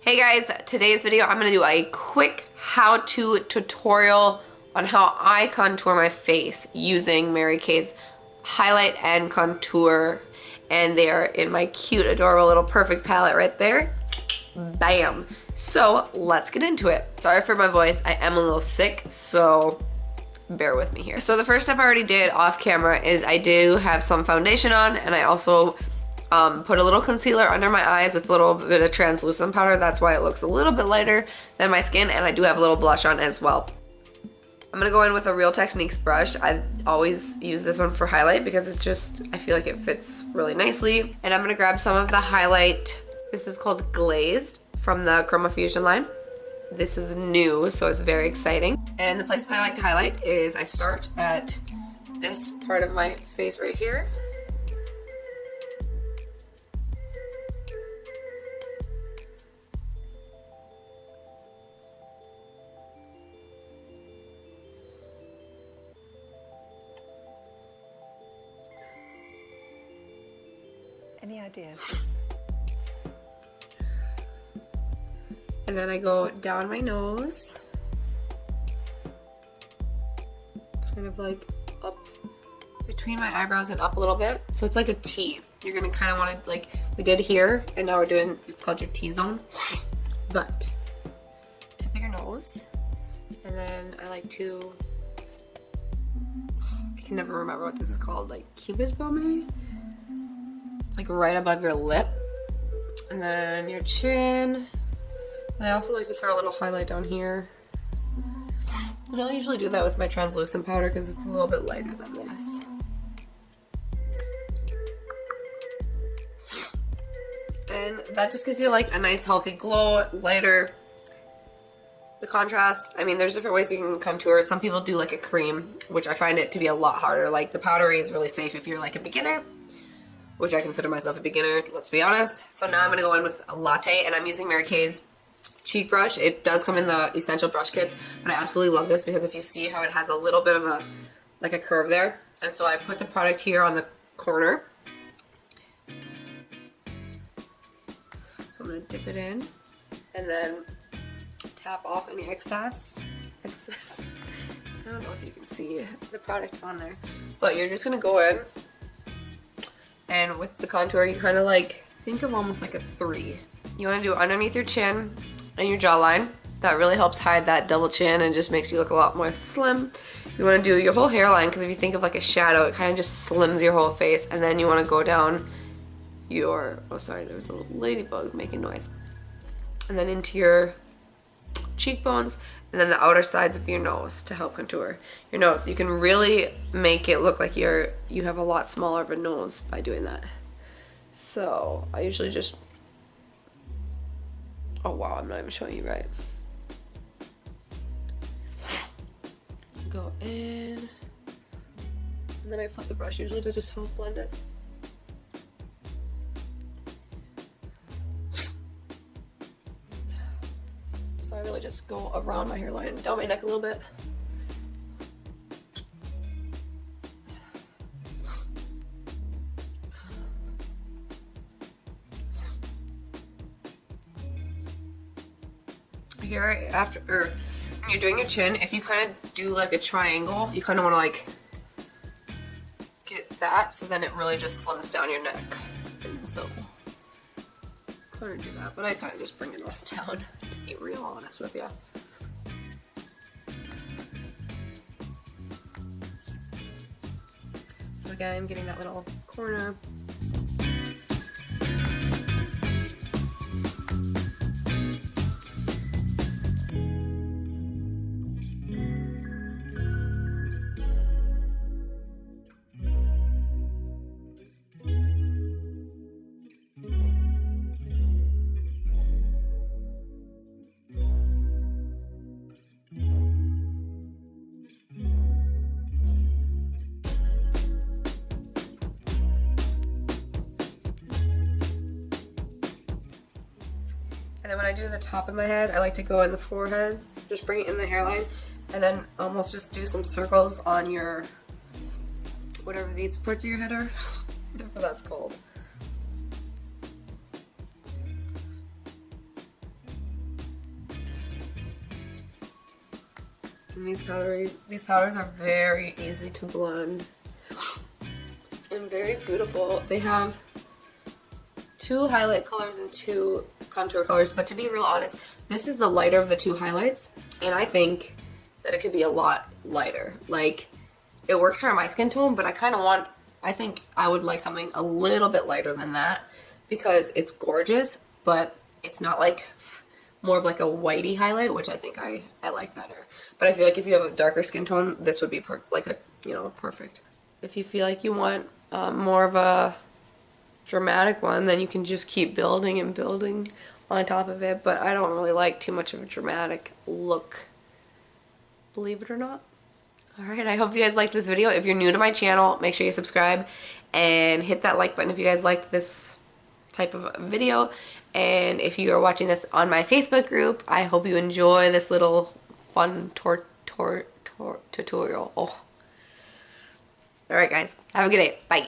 Hey guys, today's video I'm going to do a quick how-to tutorial on how I contour my face using Mary Kay's highlight and contour, and they are in my cute adorable little perfect palette right there. Bam! So let's get into it. Sorry for my voice, I am a little sick, so bear with me here. So the first step I already did off camera is I do have some foundation on, and I also put a little concealer under my eyes with a little bit of translucent powder. That's why it looks a little bit lighter than my skin, and I do have a little blush on as well. I'm gonna go in with a Real Techniques brush. I always use this one for highlight because it's just, I feel like it fits really nicely. And I'm gonna grab some of the highlight. This is called Glazed from the Chromafusion line. This is new, so it's very exciting. And the places I like to highlight is I start at this part of my face right here. Any ideas? And then I go down my nose, kind of like up between my eyebrows and up a little bit. So it's like a T. You're gonna kind of want to, like we did here, and now we're doing, it's called your T-zone. But tip of your nose, and then I like to, I can never remember what this is called, like Cupid's bow maybe? Like right above your lip, and then your chin. And I also like to throw a little highlight down here. I don't usually do that with my translucent powder because it's a little bit lighter than this. And that just gives you like a nice healthy glow, lighter. The contrast, I mean, there's different ways you can contour. Some people do like a cream, which I find it to be a lot harder. Like the powdery is really safe if you're like a beginner, which I consider myself a beginner, let's be honest. So now I'm gonna go in with a latte, and I'm using Mary Kay's cheek brush. It does come in the essential brush kits, but I absolutely love this because if you see how it has a little bit of a, like a curve there. And so I put the product here on the corner. So I'm gonna dip it in, and then tap off any excess. I don't know if you can see the product on there, but you're just gonna go in, and with the contour, you kind of like, think of almost like a 3. You want to do it underneath your chin and your jawline. That really helps hide that double chin and just makes you look a lot more slim. You want to do your whole hairline, because if you think of like a shadow, it kind of just slims your whole face. And then you want to go down your, oh sorry, there was a little ladybug making noise. And then into your cheekbones, and then the outer sides of your nose to help contour your nose. You can really make it look like you have a lot smaller of a nose by doing that. So I usually just, oh wow, I'm not even showing you right. Go in, and then I flip the brush usually to just help blend it. So I really just go around my hairline and down my neck a little bit. Here, after, or when you're doing your chin, if you kind of do like a triangle, you kind of want to like get that, so then it really just slims down your neck. And so kind of do that, but I kind of just bring it all down, to be real honest with you. So again, getting that little corner. And then when I do the top of my head, I like to go in the forehead, just bring it in the hairline, and then almost just do some circles on your, whatever these parts of your head are, whatever that's called. And these powders are very easy to blend and very beautiful. They have 2 highlight colors and 2 contour colors, but to be real honest, this is the lighter of the 2 highlights, and I think that it could be a lot lighter. Like, it works for my skin tone, but I think I would like something a little bit lighter than that because it's gorgeous, but it's not like more of like a whitey highlight, which I think I like better. But I feel like if you have a darker skin tone, this would be perfect. If you feel like you want more of a dramatic one, then you can just keep building and building on top of it, but I don't really like too much of a dramatic look, believe it or not. Alright, I hope you guys liked this video. If you're new to my channel, make sure you subscribe and hit that like button if you guys liked this type of video. And if you are watching this on my Facebook group, I hope you enjoy this little fun tutorial. Oh. Alright guys, have a good day. Bye.